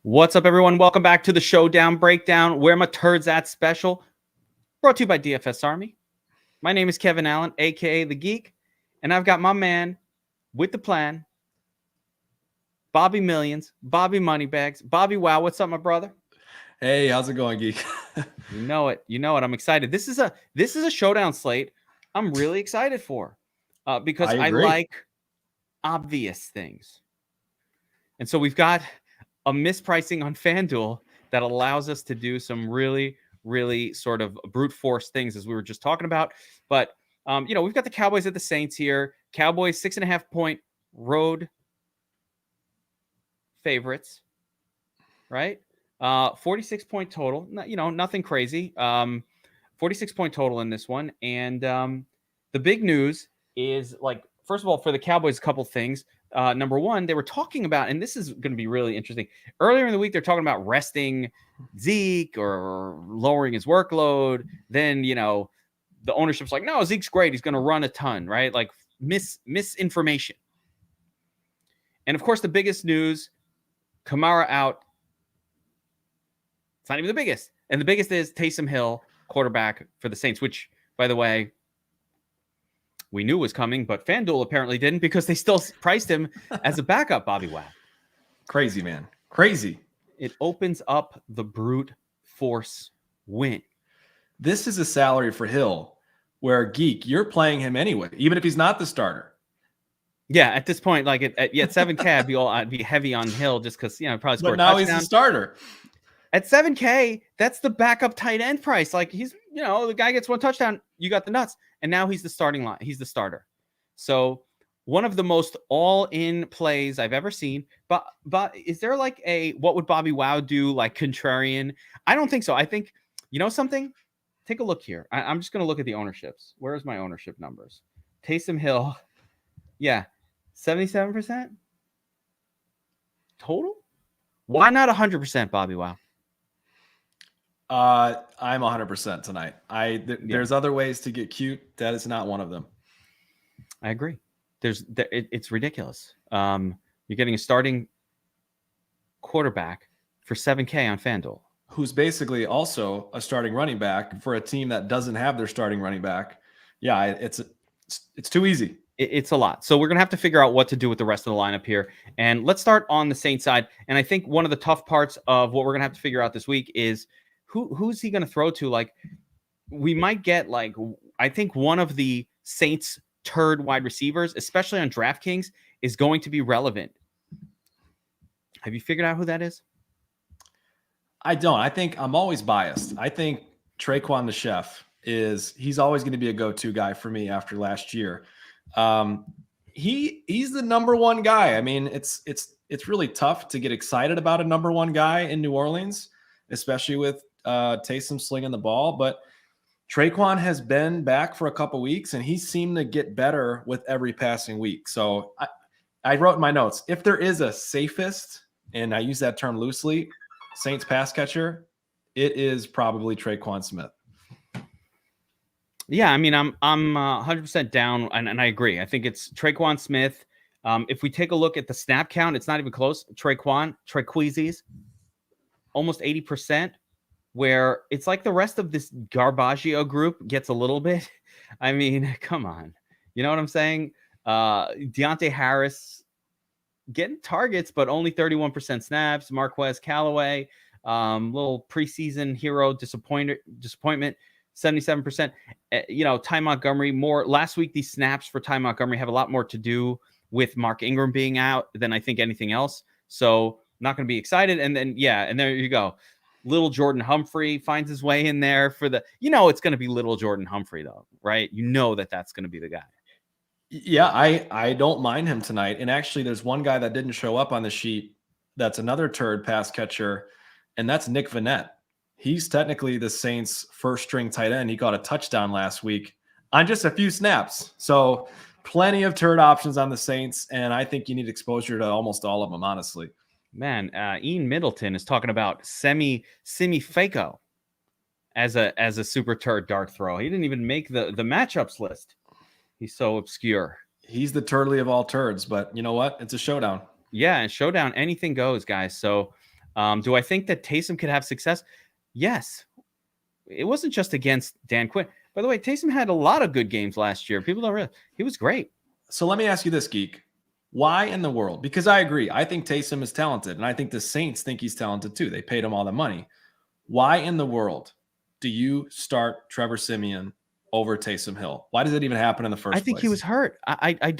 What's up, everyone? Welcome back to the Showdown Breakdown, where My Turds At special, brought to you by DFS Army. My name is Kevin Allen, a.k.a. The Geek, and I've got my man with the plan, Bobby Millions, Bobby Moneybags, Bobbywow. What's up, my brother? Hey, how's it going, Geek? You know it. I'm excited. This is a Showdown slate I'm really excited for because I like obvious things. And so we've got a mispricing on FanDuel that allows us to do some really, really sort of brute force things, as we were just talking about. But, we've got the Cowboys at the Saints here. Cowboys 6.5-point road favorites, right? 46-point total. Nothing crazy. 46-point total in this one. And the big news is, first of all, for the Cowboys, a couple things. Number one, they were talking about, and this is going to be really interesting. Earlier in the week, they're talking about resting Zeke or lowering his workload. Then, the ownership's like, no, Zeke's great. He's going to run a ton, right? Like misinformation. And of course, the biggest news, Kamara out. It's not even the biggest. And the biggest is Taysom Hill, quarterback for the Saints, which, by the way, we knew was coming, but FanDuel apparently didn't because they still priced him as a backup, Bobbywow. Crazy, man. Crazy. It opens up the brute force win. This is a salary for Hill where, Geek, you're playing him anyway, even if he's not the starter. Yeah, at this point, at 7K, I'd be heavy on Hill just because, probably score a touchdown. But now he's the starter. At 7K, that's the backup tight end price. Like, he's, the guy gets one touchdown, you got the nuts. And now he's the starting line. He's the starter. So one of the most all-in plays I've ever seen. But is there what would Bobbywow do, like contrarian? I don't think so. I think, something? Take a look here. I'm just going to look at the ownerships. Where's my ownership numbers? Taysom Hill. Yeah. 77% total? Why not 100%, Bobbywow? I'm 100% tonight. There's other ways to get cute. That is not one of them. I agree. It's ridiculous. You're getting a starting quarterback for 7K on FanDuel, who's basically also a starting running back for a team that doesn't have their starting running back. Yeah, it's too easy. It's a lot. So we're going to have to figure out what to do with the rest of the lineup here. And let's start on the Saints side. And I think one of the tough parts of what we're going to have to figure out this week is who's he going to throw to? Like, we might get, I think one of the Saints turd wide receivers, especially on DraftKings, is going to be relevant. Have you figured out who that is? I don't. I think I'm always biased. I think Traequan the chef he's always going to be a go-to guy for me after last year. He's the number one guy. I mean, it's really tough to get excited about a number one guy in New Orleans, especially with Taysom slinging the ball. But Traequan has been back for a couple weeks, and he seemed to get better with every passing week. So I wrote in my notes, if there is a safest, and I use that term loosely, Saints pass catcher, it is probably Traequan Smith. Yeah, I mean, I'm 100% down, and I agree. I think it's Traequan Smith. If we take a look at the snap count, it's not even close. Traquizes, almost 80%, where it's like the rest of this Garbaggio group gets a little bit. I mean, come on. You know what I'm saying? Deontay Harris getting targets, but only 31% snaps. Marquez Callaway, little preseason hero disappointment. 77%. Ty Montgomery more last week. These snaps for Ty Montgomery have a lot more to do with Mark Ingram being out than I think anything else. So not going to be excited. And then, and there you go. Little Jordan Humphrey finds his way in there for the, it's going to be little Jordan Humphrey though, right? That's going to be the guy. Yeah, I don't mind him tonight. And actually there's one guy that didn't show up on the sheet. That's another turd pass catcher. And that's Nick Vannett. He's technically the Saints' first string tight end. He got a touchdown last week on just a few snaps. So plenty of turd options on the Saints. And I think you need exposure to almost all of them, honestly. Man, Ian Middleton is talking about Simi Faco as a super turd dart throw. He didn't even make the matchups list. He's so obscure. He's the turtly of all turds, but you know what? It's a showdown. Yeah, and Showdown, anything goes, guys. So Do I think that Taysom could have success? Yes. It wasn't just against Dan Quinn. By the way, Taysom had a lot of good games last year. People don't realize he was great. So let me ask you this, Geek. Why in the world? Because I agree. I think Taysom is talented, and I think the Saints think he's talented too. They paid him all the money. Why in the world do you start Trevor Siemian over Taysom Hill? Why does it even happen in the first place? I think he was hurt. I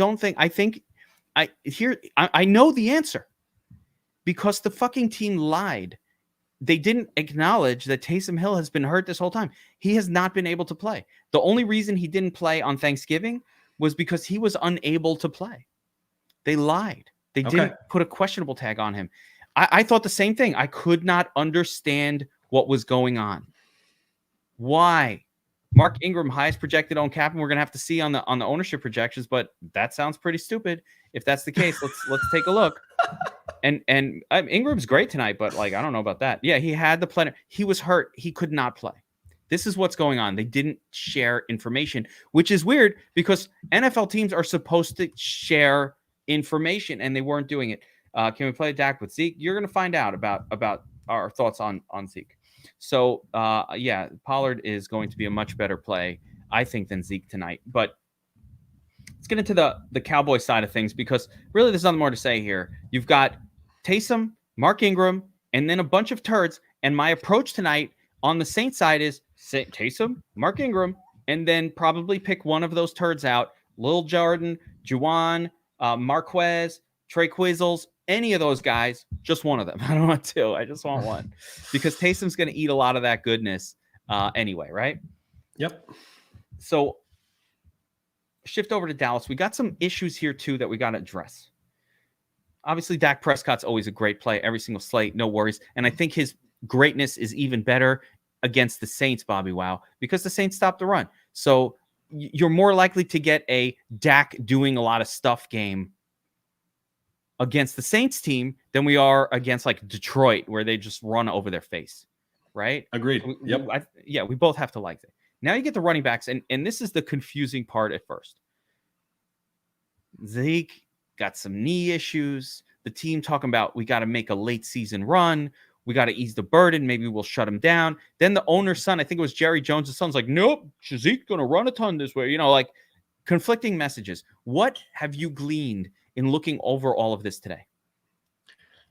know the answer because the fucking team lied. They didn't acknowledge that Taysom Hill has been hurt this whole time. He has not been able to play. The only reason he didn't play on Thanksgiving was because he was unable to play. They lied. They didn't put a questionable tag on him. I thought the same thing. I could not understand what was going on. Why? Mark Ingram, highest projected on cap, and we're gonna have to see on the ownership projections, but that sounds pretty stupid. If that's the case, let's take a look. And Ingram's great tonight, but like I don't know about that. Yeah, he had the plan. He was hurt. He could not play. This is what's going on. They didn't share information, which is weird because NFL teams are supposed to share information, and they weren't doing it. Can we play Dak with Zeke? You're gonna find out about our thoughts on Zeke. So yeah, Pollard is going to be a much better play, I think, than Zeke tonight. But let's get into the Cowboy side of things because really there's nothing more to say here. You've got Taysom, Mark Ingram, and then a bunch of turds. And my approach tonight on the Saints side is Taysom, Mark Ingram, and then probably pick one of those turds out. Lil Jordan, Juwan, Marquez, Trey Quizzles, any of those guys, just one of them. I don't want two. I just want one because Taysom's going to eat a lot of that goodness anyway, right? Yep. So shift over to Dallas. We got some issues here too that we got to address. Obviously, Dak Prescott's always a great play, every single slate, no worries. And I think his greatness is even better against the Saints, Bobbywow, because the Saints stopped the run. So you're more likely to get a Dak doing a lot of stuff game against the Saints team than we are against like Detroit, where they just run over their face, right? Agreed. Yep. We both have to like it. Now you get the running backs, and this is the confusing part at first. Zeke got some knee issues. The team talking about we got to make a late season run. We got to ease the burden. Maybe we'll shut him down. Then the owner's son, I think it was Jerry Jones' son's like, nope, Zeke's going to run a ton this way. You know, like conflicting messages. What have you gleaned in looking over all of this today?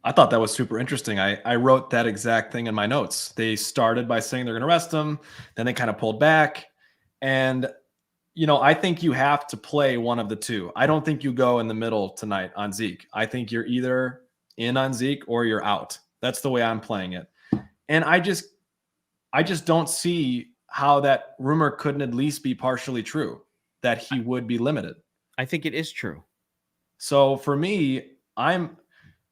I thought that was super interesting. I wrote that exact thing in my notes. They started by saying they're going to rest him. Then they kind of pulled back. And, you know, I think you have to play one of the two. I don't think you go in the middle tonight on Zeke. I think you're either in on Zeke or you're out. That's the way I'm playing it. And I just don't see how that rumor couldn't at least be partially true, that he would be limited. I think it is true. So for me, I'm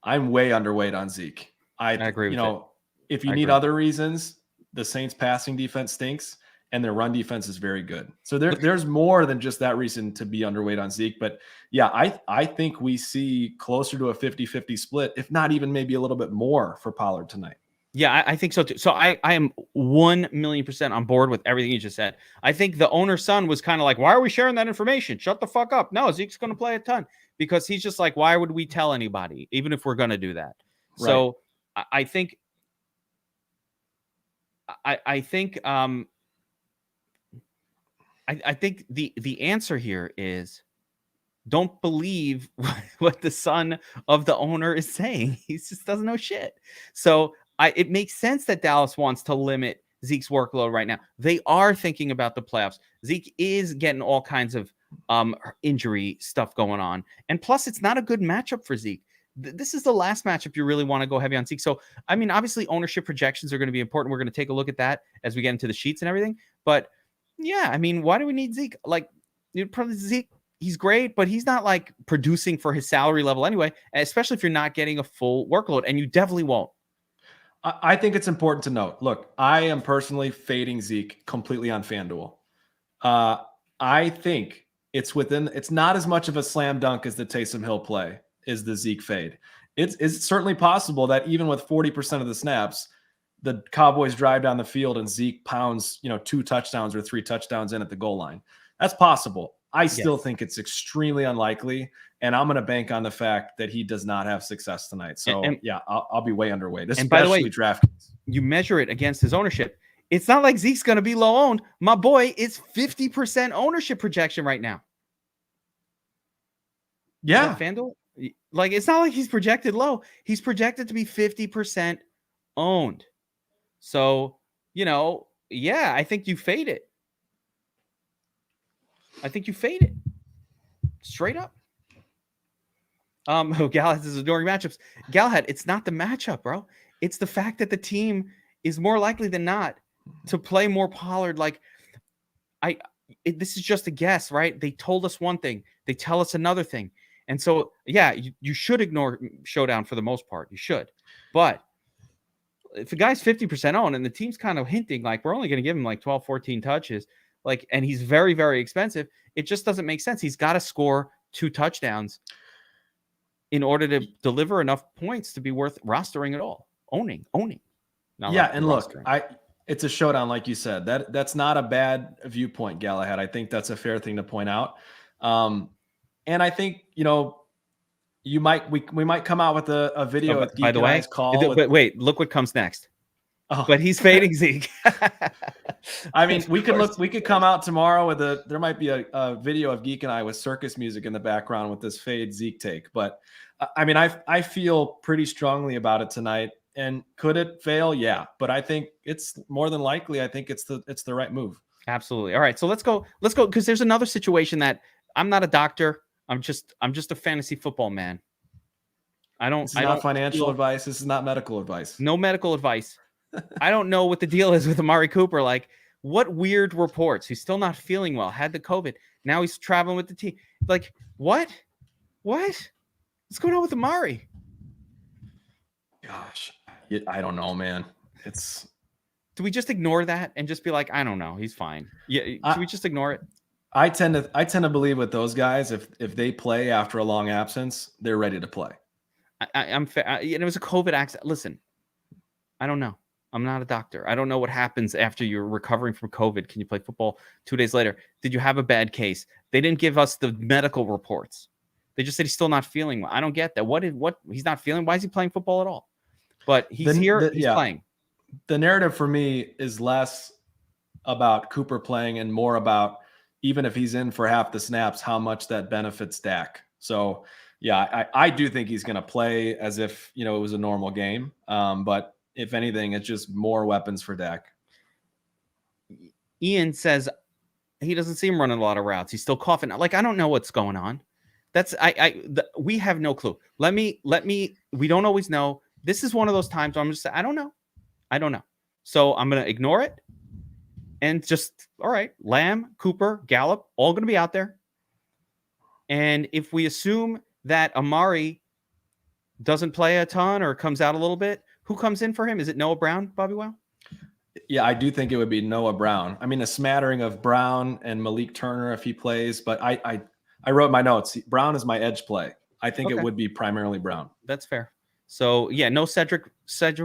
way underweight on Zeke. I agree with it. If you need other reasons, the Saints passing defense stinks and their run defense is very good. So there's more than just that reason to be underweight on Zeke. But yeah, I think we see closer to a 50-50 split, if not even maybe a little bit more for Pollard tonight. Yeah, I think so too. So I am 1,000,000% on board with everything you just said. I think the owner's son was kind of like, why are we sharing that information? Shut the fuck up. No, Zeke's going to play a ton because he's just like, why would we tell anybody, even if we're going to do that? Right. So I think the answer here is don't believe what the son of the owner is saying. He just doesn't know shit. So it makes sense that Dallas wants to limit Zeke's workload right now. They are thinking about the playoffs. Zeke is getting all kinds of injury stuff going on. And plus, it's not a good matchup for Zeke. This is the last matchup you really want to go heavy on Zeke. So, I mean, obviously, ownership projections are going to be important. We're going to take a look at that as we get into the sheets and everything. But, yeah, I mean, why do we need Zeke? Like, probably Zeke, he's great, but he's not, like, producing for his salary level anyway, especially if you're not getting a full workload, and you definitely won't. I think it's important to note, look, I am personally fading Zeke completely on FanDuel. I think it's not as much of a slam dunk as the Taysom Hill play is the Zeke fade. It's certainly possible that even with 40% of the snaps, the Cowboys drive down the field and Zeke pounds, 2 touchdowns or 3 touchdowns in at the goal line. That's possible. I still think it's extremely unlikely, and I'm going to bank on the fact that he does not have success tonight. So I'll be way underweight, especially and by the way, DraftKings. You measure it against his ownership. It's not like Zeke's going to be low owned. My boy is 50% ownership projection right now. Yeah. FanDuel? Like, it's not like he's projected low. He's projected to be 50% owned. So, I think you fade it. Straight up. Galahad is ignoring matchups. Galahad, it's not the matchup, bro. It's the fact that the team is more likely than not to play more Pollard. Like, this is just a guess, right? They told us one thing. They tell us another thing. And so, you should ignore Showdown for the most part. You should. But if the guy's 50% owned and the team's kind of hinting like we're only going to give him like 12, 14 touches, like, and he's very, very expensive, it just doesn't make sense. He's got to score 2 touchdowns in order to deliver enough points to be worth rostering at all. Owning. And look, it's a showdown, like you said. That's not a bad viewpoint, Galahad. I think that's a fair thing to point out. And I think, we might come out with a video with Geek and I's call. Wait, look what comes next. Oh. But he's fading Zeke. I mean, we could come out tomorrow with there might be a video of Geek and I with circus music in the background with this fade Zeke take. But I mean, I feel pretty strongly about it tonight. And could it fail? Yeah, but I think it's more than likely. I think it's the right move. Absolutely. All right, so let's go because there's another situation that I'm not a doctor. I'm just a fantasy football man. This is not financial advice. This is not medical advice. No medical advice. I don't know what the deal is with Amari Cooper. Like, what weird reports? He's still not feeling well. Had the COVID. Now he's traveling with the team. Like, what? What's going on with Amari? Gosh, I don't know, man. Do we just ignore that and just be like, I don't know, he's fine? Yeah, should we just ignore it? I tend to believe with those guys, if they play after a long absence, they're ready to play. It was a COVID accident. Listen, I don't know. I'm not a doctor. I don't know what happens after you're recovering from COVID. Can you play football 2 days later? Did you have a bad case? They didn't give us the medical reports. They just said he's still not feeling well. I don't get that. What he's not feeling? Why is he playing football at all? But he's he's playing. The narrative for me is less about Cooper playing and more about, even if he's in for half the snaps, how much that benefits Dak. So yeah, I do think he's going to play as if, it was a normal game. But if anything, it's just more weapons for Dak. Ian says he doesn't see him running a lot of routes. He's still coughing. Like, I don't know what's going on. We have no clue. Let me, we don't always know. This is one of those times where I'm just saying, I don't know. So I'm going to ignore it and just, all right, Lamb, Cooper, Gallup, all going to be out there. And if we assume that Amari doesn't play a ton or comes out a little bit, who comes in for him? Is it Noah Brown, Bobbywow? Yeah, I do think it would be Noah Brown. I mean, a smattering of Brown and Malik Turner if he plays, but I wrote my notes. Brown is my edge play. I think it would be primarily Brown. That's fair. So yeah, no Cedric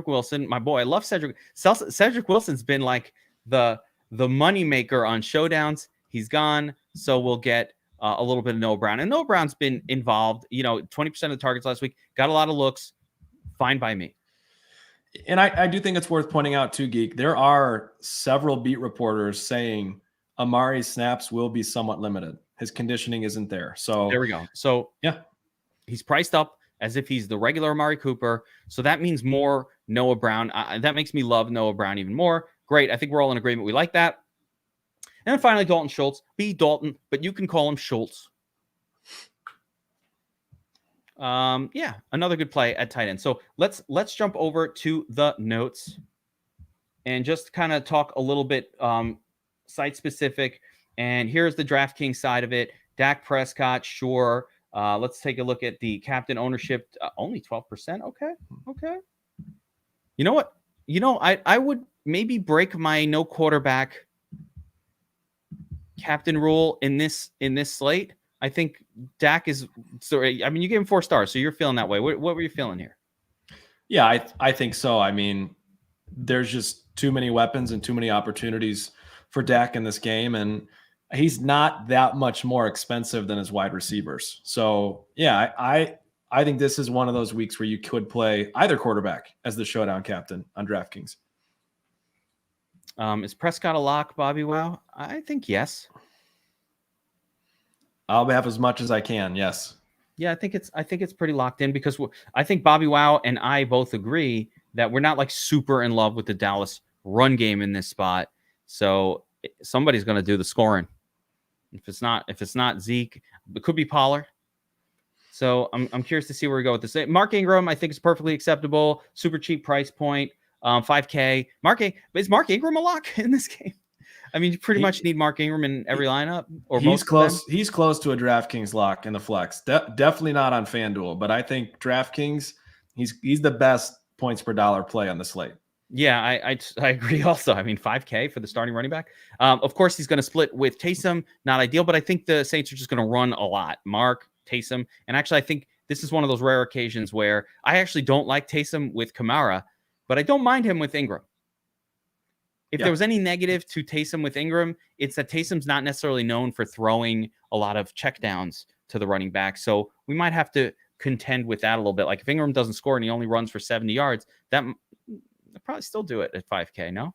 Wilson, my boy. I love Cedric. Cedric Wilson's been like the money maker on showdowns. He's gone, so we'll get a little bit of Noah Brown. And Noah Brown's been involved. 20% of the targets last week, got a lot of looks. Fine by me. And I do think it's worth pointing out too, Geek. There are several beat reporters saying Amari's snaps will be somewhat limited. His conditioning isn't there. So there we go. So yeah, he's priced up as if he's the regular Amari Cooper. So that means more Noah Brown. That makes me love Noah Brown even more. Great. I think we're all in agreement. We like that. And then finally, Dalton Schultz. Be Dalton, but you can call him Schultz. Another good play at tight end. So let's jump over to the notes and just kind of talk a little bit site specific. And here's the DraftKings side of it. Dak Prescott, sure. Let's take a look at the captain ownership. Only 12%. Okay. You know what? I would maybe break my no quarterback captain rule in this slate. I think Dak is. So I mean, you gave him 4 stars, so you're feeling that way. What were you feeling here? Yeah, I think so. I mean, there's just too many weapons and too many opportunities for Dak in this game, and he's not that much more expensive than his wide receivers. So yeah, I think this is one of those weeks where you could play either quarterback as the showdown captain on DraftKings. Is Prescott a lock, Bobbywow? I think yes. I'll have as much as I can. Yes. Yeah, I think it's pretty locked in because I think Bobbywow and I both agree that we're not like super in love with the Dallas run game in this spot. So somebody's going to do the scoring. If it's not Zeke, it could be Pollard. So I'm curious to see where we go with this. Mark Ingram, I think is perfectly acceptable. Super cheap price point, $5K. Is Mark Ingram a lock in this game? I mean, you pretty much need Mark Ingram in every lineup, or he's close. He's close to a DraftKings lock in the flex. Definitely not on FanDuel, but I think DraftKings, he's the best points per dollar play on the slate. Yeah, I agree. Also, I mean, $5K for the starting running back. Of course, he's going to split with Taysom. Not ideal, but I think the Saints are just going to run a lot. Mark, Taysom, and actually, I think this is one of those rare occasions where I actually don't like Taysom with Kamara, but I don't mind him with Ingram. If there was any negative to Taysom with Ingram, it's that Taysom's not necessarily known for throwing a lot of checkdowns to the running back. So we might have to contend with that a little bit. Like if Ingram doesn't score and he only runs for 70 yards, that I'll probably still do it at $5K. No,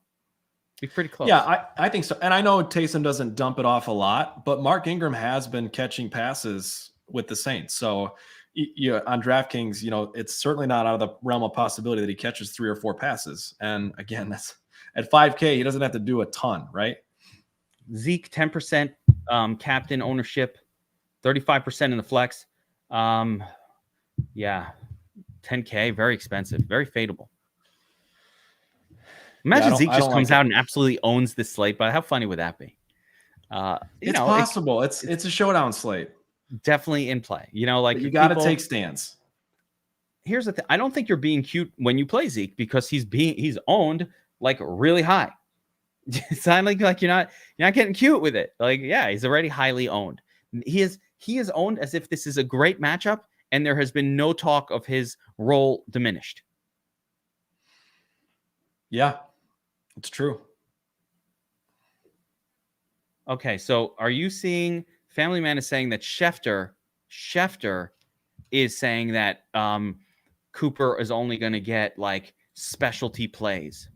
be pretty close. Yeah, I think so. And I know Taysom doesn't dump it off a lot, but Mark Ingram has been catching passes with the Saints. So on DraftKings, it's certainly not out of the realm of possibility that he catches 3 or 4 passes. And again, that's at $5K, he doesn't have to do a ton, right? Zeke, 10% captain ownership, 35% in the flex. Yeah, 10K, very expensive, very fadeable. Imagine Zeke just comes out and absolutely owns this slate, but how funny would that be? It's possible. It's a showdown slate. Definitely in play. Like you got to take stands. Here's the thing. I don't think you're being cute when you play Zeke because he's owned like really high. It's not like you're not getting cute with it. Like, yeah, he's already highly owned. He is owned as if this is a great matchup and there has been no talk of his role diminished. Yeah, it's true. Okay, so are you seeing Family Man is saying that Schefter is saying that Cooper is only going to get like specialty plays?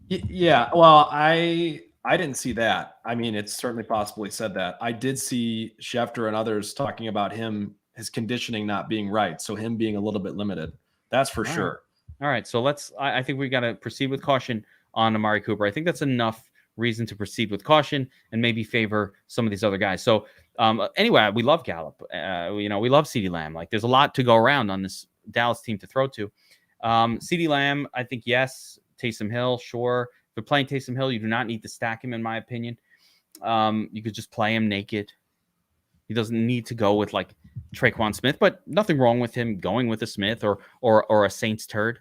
Yeah, well, I didn't see that. I mean, it's certainly possible he said that. I did see Schefter and others talking about his conditioning not being right, so him being a little bit limited. That's for sure. All right, so I think we got to proceed with caution on Amari Cooper. I think that's enough reason to proceed with caution and maybe favor some of these other guys. So anyway, we love Gallup. We love CeeDee Lamb. Like there's a lot to go around on this Dallas team to throw to. CeeDee Lamb, I think yes. Taysom Hill, sure. If you're playing Taysom Hill, you do not need to stack him, in my opinion. You could just play him naked. He doesn't need to go with like Traequan Smith, but nothing wrong with him going with a Smith or a Saints turd.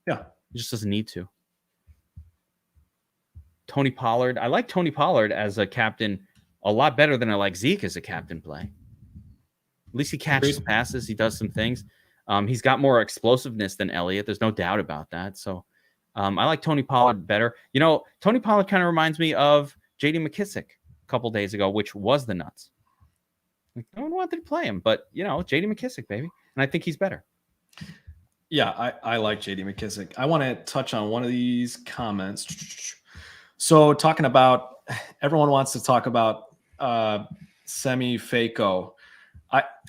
Yeah. He just doesn't need to. Tony Pollard. I like Tony Pollard as a captain a lot better than I like Zeke as a captain play. At least he catches passes. He does some things. He's got more explosiveness than Elliott. There's no doubt about that. So I like Tony Pollard better. Tony Pollard kind of reminds me of J.D. McKissick a couple days ago, which was the nuts. Like, no one wanted to play him, but, J.D. McKissick, baby. And I think he's better. Yeah, I like J.D. McKissick. I want to touch on one of these comments. So talking about, everyone wants to talk about semi-Faco.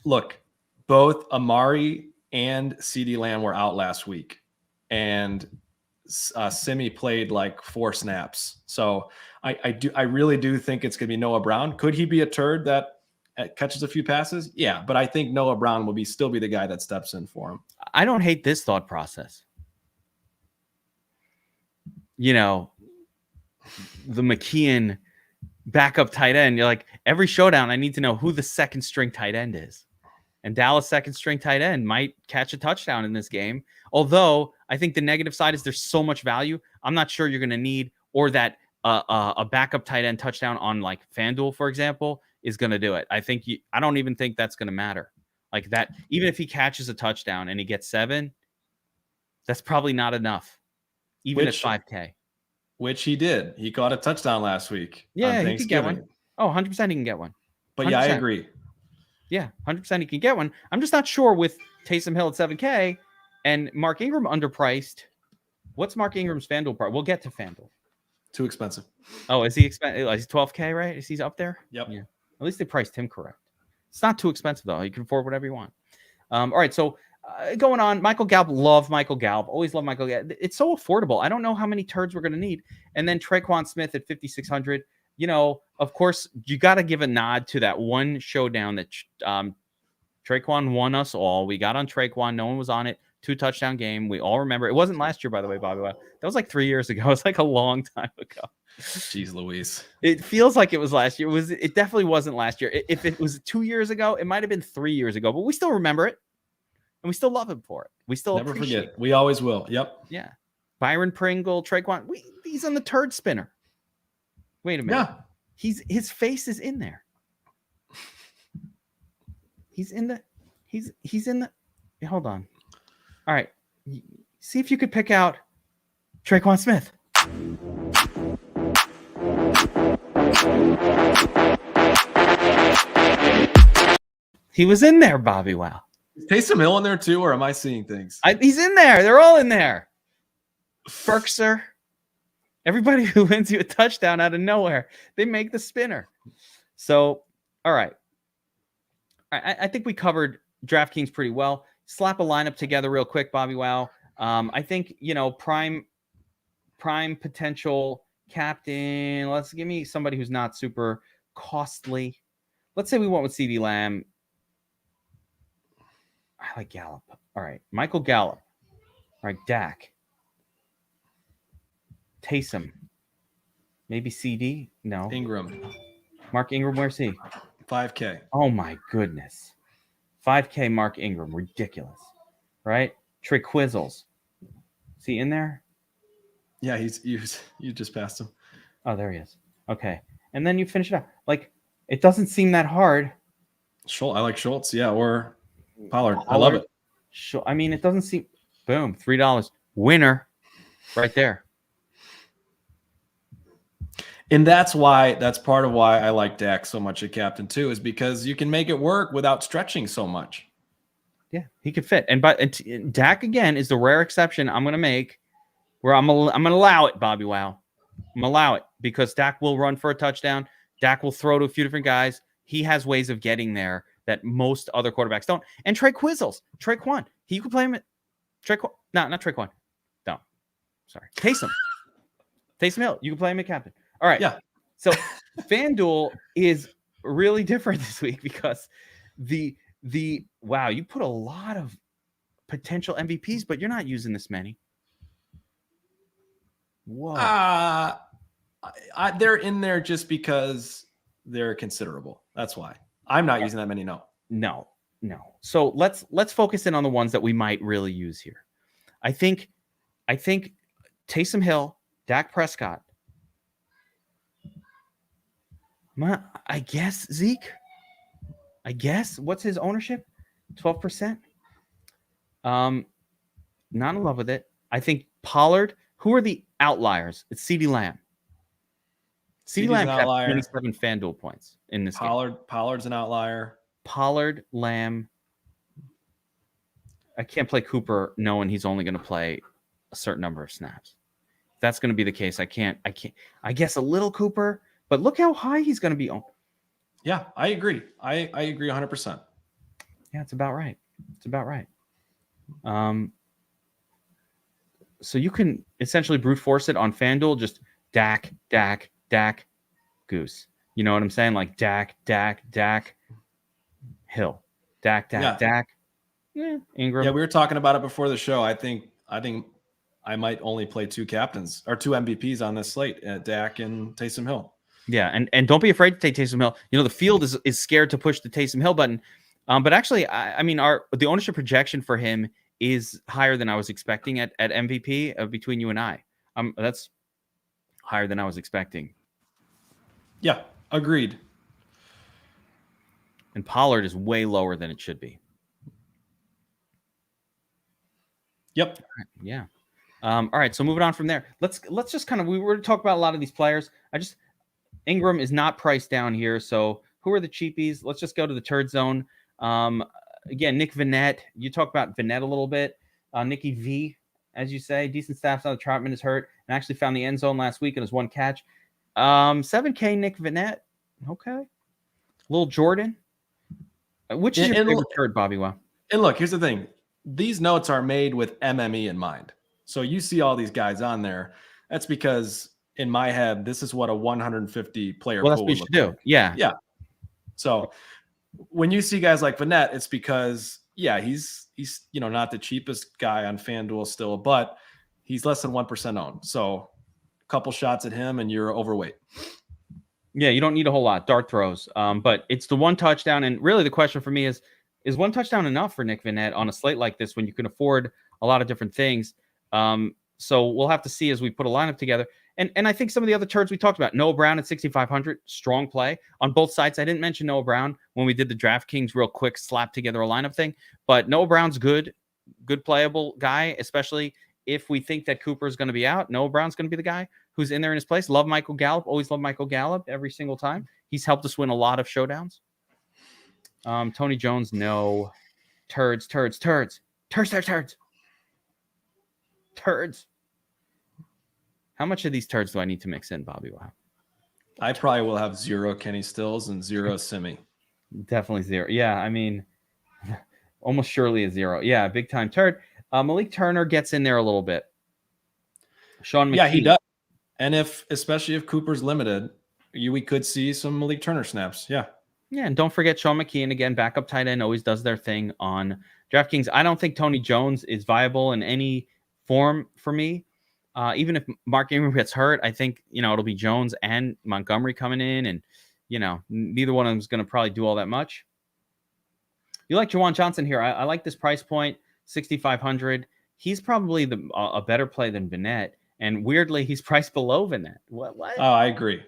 Look, both Amari and CeeDee Lamb were out last week. And Simi played like 4 snaps. So I really do think it's going to be Noah Brown. Could he be a turd that catches a few passes? Yeah, but I think Noah Brown will still be the guy that steps in for him. I don't hate this thought process. The McKeon backup tight end. You're like, every showdown, I need to know who the second string tight end is. And Dallas second string tight end might catch a touchdown in this game. Although I think the negative side is there's so much value. I'm not sure you're going to need, or that a backup tight end touchdown on like FanDuel, for example, is going to do it. I don't even think that's going to matter. Like that, even if he catches a touchdown and he gets 7, that's probably not enough. Even at 5K. Which he did. He caught a touchdown last week. Yeah, he could get one. Oh, 100% he can get one. But yeah, I 100%. agree. Yeah, 100% he can get one. I'm just not sure with Taysom Hill at 7K and Mark Ingram underpriced. What's Mark Ingram's FanDuel price? We'll get to FanDuel. Too expensive. Oh, is he expensive? He's 12K, right? Is he up there? Yep. Yeah. At least they priced him correct. It's not too expensive, though. You can afford whatever you want. All right, so going on, Michael Gallup. Love Michael Gallup. Always love Michael Gallup. It's so affordable. I don't know how many turds we're going to need. And then Traequan Smith at 5,600. Of course, you got to give a nod to that one showdown that Traequan won us all. We got on Traequan. No one was on it. 2-touchdown game. We all remember. It wasn't last year, by the way, Bobbywow. That was like 3 years ago. It was like a long time ago. Jeez Louise. It feels like it was last year. It definitely wasn't last year. If it was 2 years ago, it might have been 3 years ago, but we still remember it. And we still love him for it. We still never appreciate forget. We always will. Yep. Yeah. Byron Pringle, Traequan. He's on the turd spinner. Wait a minute. Yeah. His face is in there. He's in the hold on. All right. See if you could pick out Traequan Smith. He was in there, Bobbywow. Is Taysom Hill in there too, or am I seeing things? He's in there. They're all in there. Ferkser. Everybody who wins you a touchdown out of nowhere, they make the spinner. So, all right. I think we covered DraftKings pretty well. Slap a lineup together real quick, Bobbywow. I think, prime potential captain. Let's give me somebody who's not super costly. Let's say we went with CeeDee Lamb. I like Gallup. All right. Michael Gallup. All right. Dak. Taysom. Maybe CD? No. Ingram. Mark Ingram, where's he? 5K. Oh, my goodness. 5K Mark Ingram. Ridiculous. Right? Traequizzles. Is he in there? Yeah, you just passed him. Oh, there he is. Okay. And then you finish it up. Like, it doesn't seem that hard. I like Schultz. Yeah, or Pollard. I love it. I mean, it doesn't seem. Boom. $3. Winner. Right there. And that's part of why I like Dak so much at captain too, is because you can make it work without stretching so much. Yeah, he could fit. And Dak again is the rare exception I'm going to make where I'm going to allow it, Bobbywow. I'm going to allow it because Dak will run for a touchdown. Dak will throw to a few different guys. He has ways of getting there that most other quarterbacks don't. And Traequan. You could play him at Traequan. No, not Traequan. No. Sorry. Taysom Hill. You can play him at captain. All right. Yeah. So FanDuel is really different this week because wow, you put a lot of potential MVPs, but you're not using this many. Whoa. They're in there just because they're considerable. That's why. I'm not using that many. No. So let's focus in on the ones that we might really use here. I think Taysom Hill, Dak Prescott. I guess Zeke. What's his ownership? 12%. Not in love with it. I think Pollard. Who are the outliers? It's CeeDee Lamb. CeeDee Lamb had 27 FanDuel points in this game. Pollard's an outlier. Pollard, Lamb. I can't play Cooper knowing he's only going to play a certain number of snaps. If that's going to be the case, I can't. I guess a little Cooper, but look how high he's going to be on. Yeah, I agree. I agree 100%. Yeah, it's about right. So you can essentially brute force it on FanDuel, just Dak, Goose. You know what I'm saying? Like Dak, Hill, Dak. Yeah, Ingram. Yeah, we were talking about it before the show. I think I might only play two captains or two MVPs on this slate, Dak and Taysom Hill. Yeah, and don't be afraid to take Taysom Hill. The field is scared to push the Taysom Hill button. But actually, I mean, the ownership projection for him is higher than I was expecting at MVP between you and I. That's higher than I was expecting. Yeah, agreed. And Pollard is way lower than it should be. Yep. Yeah. All right. So moving on from there, let's just kind of, we were to talk about a lot of these players. Ingram is not priced down here. So who are the cheapies? Let's just go to the turd zone. Again, Nick Vannett. You talk about Vannett a little bit. Nicky V, as you say, decent stats on the Troutman is hurt and actually found the end zone last week and has one catch. 7K Nick Vannett. Okay. Little Jordan. Which is your favorite turd, Bobbywow? And look, here's the thing. These notes are made with MME in mind. So you see all these guys on there. That's because in my head, this is what a 150 player pool would what you should do. like. Yeah. Yeah. So when you see guys like Vannett, it's because, yeah, he's not the cheapest guy on FanDuel still, but he's less than 1% owned. So a couple shots at him and you're overweight. Yeah, you don't need a whole lot. Dart throws. But it's the one touchdown. And really the question for me is one touchdown enough for Nick Vannett on a slate like this when you can afford a lot of different things? So we'll have to see as we put a lineup together. And I think some of the other turds we talked about, Noah Brown at 6,500, strong play on both sides. I didn't mention Noah Brown when we did the DraftKings real quick, slap together a lineup thing. But Noah Brown's good playable guy, especially if we think that Cooper is going to be out. Noah Brown's going to be the guy who's in there in his place. Love Michael Gallup. Always love Michael Gallup every single time. He's helped us win a lot of showdowns. Tony Jones, no. Turds. How much of these turds do I need to mix in, Bobby? Wow. I probably will have 0 Kenny Stills and 0 Simi. Definitely 0. Yeah, I mean, almost surely a 0. Yeah, big time turd. Malik Turner gets in there a little bit. Sean McKee. Yeah, he does. And especially if Cooper's limited, we could see some Malik Turner snaps. Yeah. Yeah, and don't forget Sean McKeon again, backup tight end, always does their thing on DraftKings. I don't think Tony Jones is viable in any form for me. Even if Mark Ingram gets hurt, I think, it'll be Jones and Montgomery coming in, and, neither one of them is going to probably do all that much. You like Juwan Johnson here. I like this price point, 6,500. He's probably a better play than Vannett. And weirdly, he's priced below Vannett. What? Oh, I agree.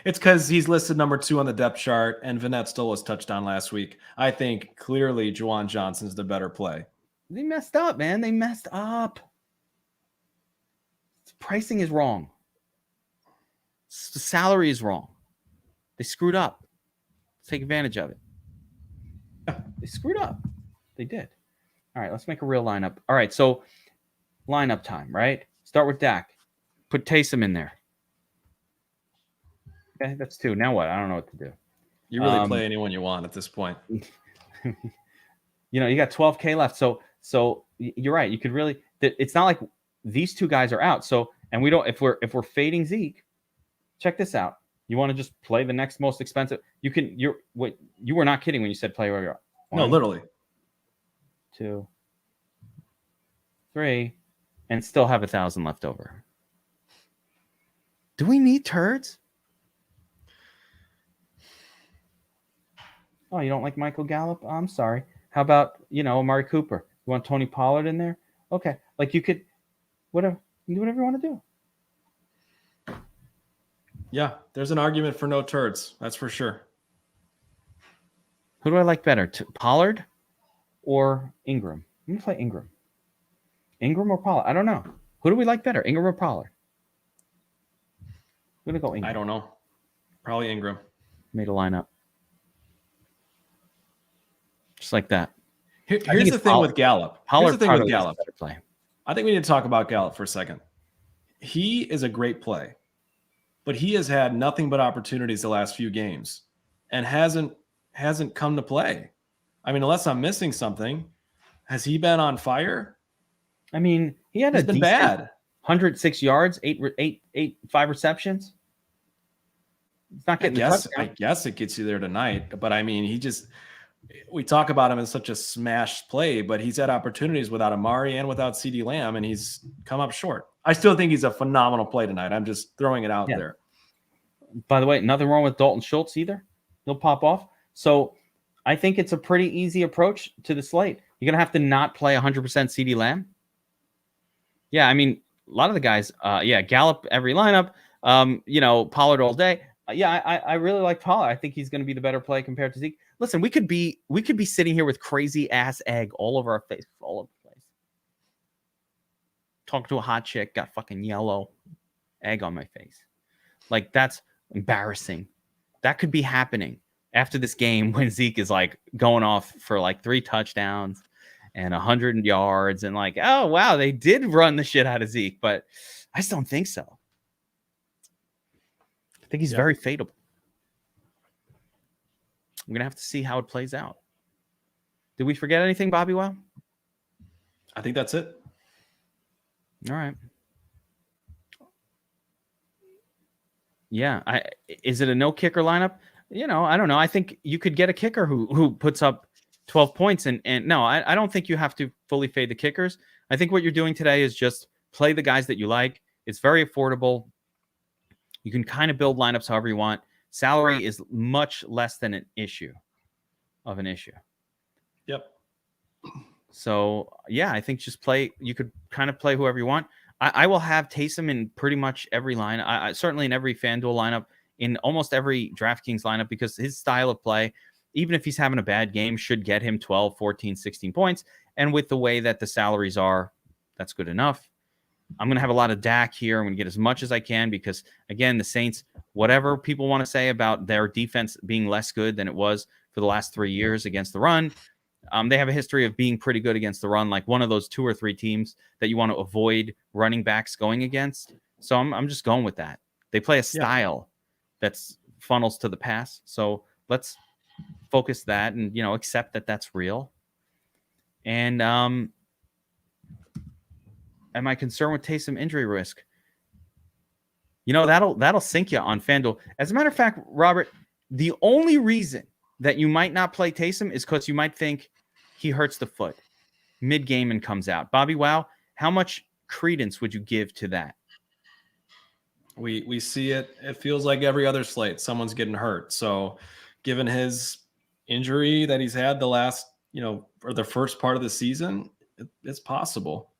It's because he's listed number 2 on the depth chart, and Vannett stole his touchdown last week. I think clearly Juwan Johnson's the better play. They messed up, man. They messed up. Pricing is wrong. The salary is wrong. They screwed up. Let's take advantage of it. They screwed up. They did. All right, let's make a real lineup. All right, so lineup time, right? Start with Dak. Put Taysom in there. Okay, that's 2. Now what? I don't know what to do. You really play anyone you want at this point. You got 12K left. So you're right. You could really. It's not like these 2 guys are out. So, and we don't. If we're fading Zeke, check this out. You want to just play the next most expensive. You were not kidding when you said play where you're. 1, no, literally. 2, 3. And still have 1,000 left over. Do we need turds? Oh, you don't like Michael Gallup? Oh, I'm sorry. How about, Amari Cooper? You want Tony Pollard in there? Okay. Like you could, whatever. You do whatever you want to do. Yeah, there's an argument for no turds. That's for sure. Who do I like better? Pollard or Ingram? I'm going to play Ingram. Ingram or Pollard? I don't know. Who do we like better, Ingram or Pollard? I'm going to go Ingram. I don't know. Probably Ingram. Made a lineup. Just like that. Here's the thing with Gallup. Pollard, here's the thing with Gallup. Better play. I think we need to talk about Gallup for a second. He is a great play, but he has had nothing but opportunities the last few games and hasn't come to play. I mean, unless I'm missing something, has he been on fire? I mean, he had been bad. 106 yards, 5 receptions. It's not getting I guess it gets you there tonight, but I mean, we talk about him as such a smash play, but he's had opportunities without Amari and without CeeDee Lamb, and he's come up short. I still think he's a phenomenal play tonight. I'm just throwing it out there. By the way, nothing wrong with Dalton Schultz either. He'll pop off. So I think it's a pretty easy approach to the slate. You're going to have to not play 100% CeeDee Lamb. Yeah, I mean, a lot of the guys, Gallup every lineup, Pollard all day. I really like Pollard. I think he's going to be the better play compared to Zeke. Listen, we could be sitting here with crazy ass egg all over our face, all over the place. Talking to a hot chick, got fucking yellow egg on my face. Like that's Embarrassing. That could be happening after this game when Zeke is like going off for like 3 touchdowns and 100 yards and like, oh, wow, they did run the shit out of Zeke, but I just don't think so. I think he's very fadeable. I'm going to have to see how it plays out. Did we forget anything, Bobbywow? I think that's it. All right. Yeah. Is it a no kicker lineup? You know, I don't know. I think you could get a kicker who puts up 12 points. And no, I don't think you have to fully fade the kickers. I think what you're doing today is just play the guys that you like. It's very affordable. You can kind of build lineups however you want. Salary is much less than an issue. Yep. So, yeah, I think just play. You could kind of play whoever you want. I will have Taysom in pretty much every line. I certainly in every FanDuel lineup, in almost every DraftKings lineup, because his style of play, even if he's having a bad game, should get him 12, 14, 16 points. And with the way that the salaries are, that's good enough. I'm going to have a lot of Dak here. I'm going to get as much as I can because, again, the Saints, whatever people want to say about their defense being less good than it was for the last 3 years against the run, they have a history of being pretty good against the run, like one of those 2 or 3 teams that you want to avoid running backs going against. So I'm just going with that. They play a style that's funnels to the pass. So let's focus that and, you know, accept that that's real. And am I concerned with Taysom injury risk? You know, that'll sink you on FanDuel. As a matter of fact, Robert, the only reason that you might not play Taysom is because you might think he hurts the foot mid-game and comes out. Bobbywow, how much credence would you give to that? We see it. It feels like every other slate, someone's getting hurt. So given his injury that he's had the last, or the first part of the season, it's possible.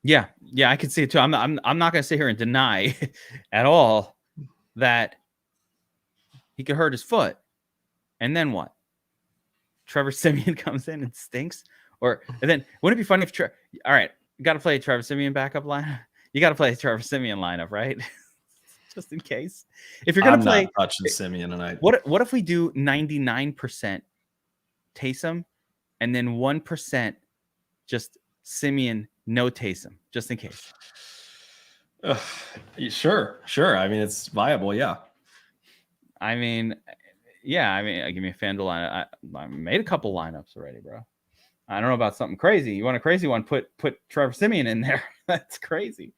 Yeah, I can see it too. I'm not going to sit here and deny at all that he could hurt his foot. And then what? Trevor Siemian comes in and stinks? And then wouldn't it be funny if all right, you got to play a Trevor Siemian backup lineup. You got to play a Trevor Siemian lineup, right? Just in case. If you're going to play, not touching Siemian tonight. What if we do 99% Taysom and then 1% just Siemian, no Taysom, just in case? Sure. I mean, it's viable. Yeah. I mean, give me a FanDuel lineup. I made a couple lineups already, bro. I don't know about something crazy. You want a crazy one? Put Trevor Siemian in there. That's crazy.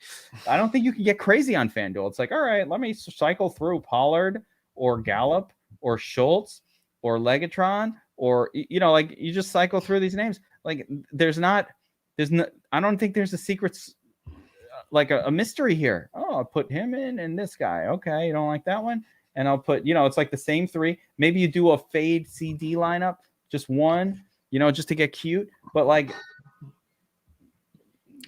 I don't think you can get crazy on FanDuel. It's like, all right, let me cycle through Pollard or Gallup or Schultz or Legatron or, like you just cycle through these names. Like I don't think there's a secret, like a mystery here. Oh, I'll put him in and this guy. Okay, you don't like that one? And I'll put, it's like the same 3. Maybe you do a fade CD lineup, just one, just to get cute. But like,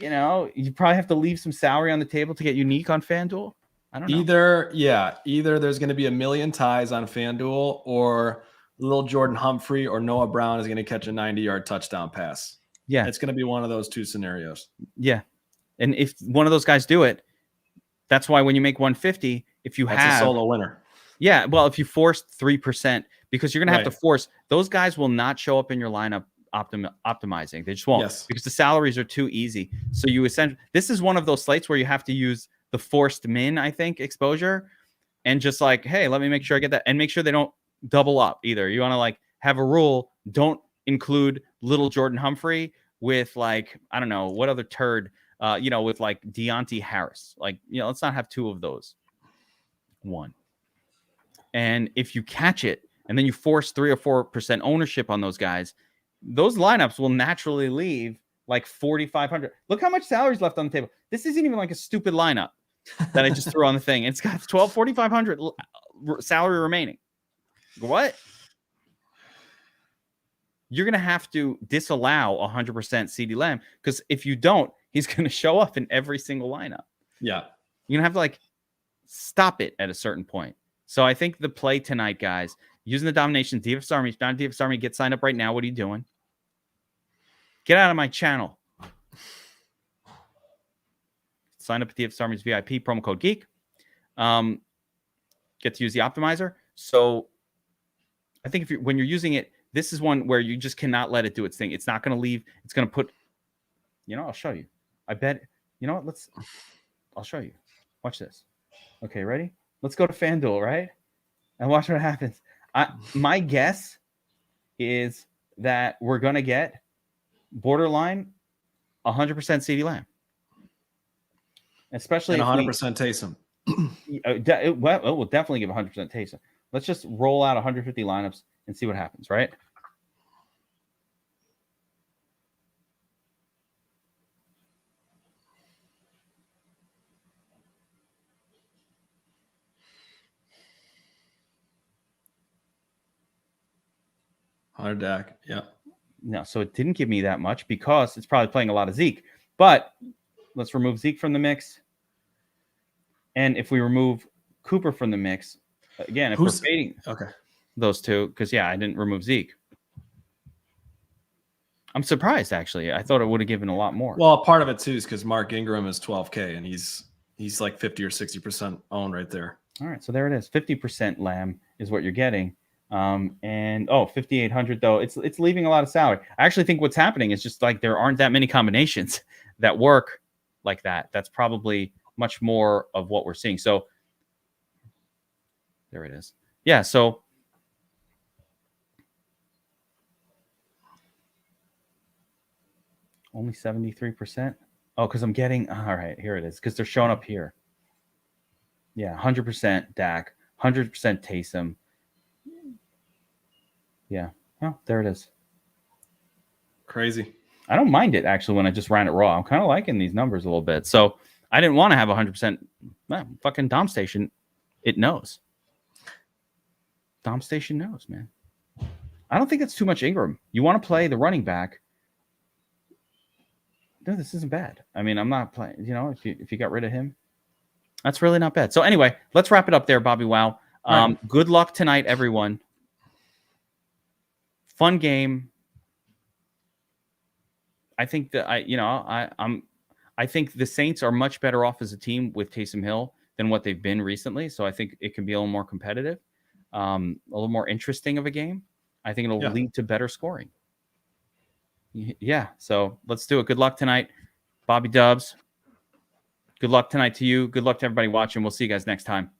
you probably have to leave some salary on the table to get unique on FanDuel. I don't know. Either there's going to be a million ties on FanDuel, or little Jordan Humphrey or Noah Brown is going to catch a 90-yard touchdown pass. Yeah. It's going to be one of those 2 scenarios. Yeah. And if one of those guys do it, that's why when you make 150, if you that's a solo winner. Yeah, well, if you force 3%, because you're going to have to force, those guys will not show up in your lineup optimizing. They just won't, because the salaries are too easy. So this is one of those slates where you have to use the forced min, I think, exposure, and just like, hey, let me make sure I get that, and make sure they don't double up either. You want to like have a rule, don't include little Jordan Humphrey with like, I don't know, what other turd, with like Deontay Harris. Like, let's not have 2 of those. 1. And if you catch it and then you force 3 or 4% ownership on those guys, those lineups will naturally leave like 4,500. Look how much salary is left on the table. This isn't even like a stupid lineup that I just threw on the thing. It's got 4,500 salary remaining. What? You're going to have to disallow 100% CeeDee Lamb, because if you don't, he's going to show up in every single lineup. Yeah. You're going to have to like stop it at a certain point. So I think the play tonight, guys, using the domination, DFS Army, not DFS Army, get signed up right now. What are you doing? Get out of my channel. Sign up at DFS Army's VIP, promo code Geek. get to use the optimizer. So I think when you're using it, this is one where you just cannot let it do its thing. It's not going to leave. It's going to put, I'll show you. I bet, I'll show you. Watch this. Okay, ready? Let's go to FanDuel, right? And watch what happens. My guess is that we're going to get borderline 100% CeeDee Lamb. Especially and 100% Taysom. It will definitely give 100% Taysom. Let's just roll out 150 lineups and see what happens, right? Dak, yeah. No, so it didn't give me that much because it's probably playing a lot of Zeke. But let's remove Zeke from the mix. And if we remove Cooper from the mix, again, if we're fading those two, because, I didn't remove Zeke. I'm surprised, actually. I thought it would have given a lot more. Well, part of it, too, is because Mark Ingram is 12K, and he's like 50 or 60% owned right there. All right, so there it is. 50% Lamb is what you're getting. 5,800 though, it's leaving a lot of salary. I actually think what's happening is just like there aren't that many combinations that work like that. That's probably much more of what we're seeing. So there it is. Yeah, so only 73%. Oh, because I'm getting all right, here it is, because they're showing up here. Yeah, 100% Dak, 100% Taysom. Yeah. Oh, there it is. Crazy. I don't mind it, actually, when I just ran it raw. I'm kind of liking these numbers a little bit. So I didn't want to have 100%. Fucking Dom Station, it knows. Dom Station knows, man. I don't think it's too much Ingram. You want to play the running back. No, this isn't bad. I mean, I'm not playing, if you got rid of him, that's really not bad. So anyway, let's wrap it up there, Bobbywow. Right. Good luck tonight, everyone. Fun game. I think that I think the Saints are much better off as a team with Taysom Hill than what they've been recently. So I think it can be a little more competitive, a little more interesting of a game. I think it'll lead to better scoring. Yeah. So let's do it. Good luck tonight, Bobby Dubs. Good luck tonight to you. Good luck to everybody watching. We'll see you guys next time.